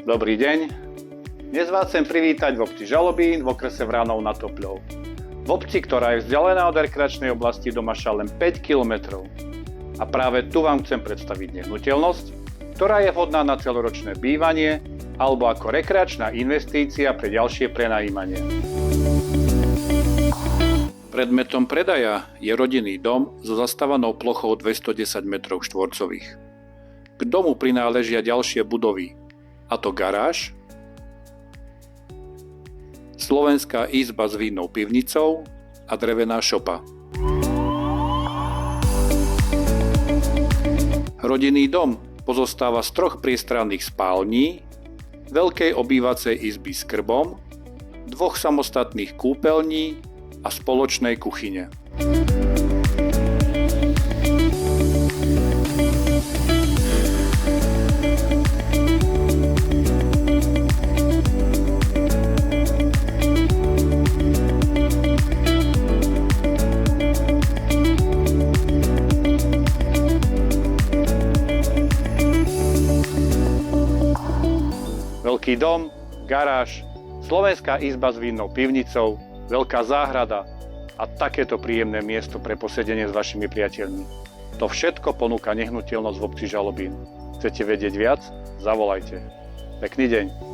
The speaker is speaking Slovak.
Dobrý deň. Dnes vás chcem privítať v obci Žalobín v okrese Vranov nad Topľou. V obci, ktorá je vzdialená od rekreačnej oblasti do Maša len 5 km. A práve tu vám chcem predstaviť nehnuteľnosť, ktorá je vhodná na celoročné bývanie alebo ako rekreačná investícia pre ďalšie prenajímanie. Predmetom predaja je rodinný dom so zastávanou plochou 210 m2. K domu prináležia ďalšie budovy, a to garáž, slovenská izba s vínnou pivnicou a drevená šopa. Rodinný dom pozostáva z 3 priestranných spální, veľkej obývacej izby s krbom, 2 samostatných kúpeľní a spoločnej kuchyne. Veľký dom, garáž, slovenská izba s vínnou pivnicou, veľká záhrada a takéto príjemné miesto pre posedenie s vašimi priateľmi. To všetko ponúka nehnuteľnosť v obci Žalobín. Chcete vedieť viac? Zavolajte. Pekný deň.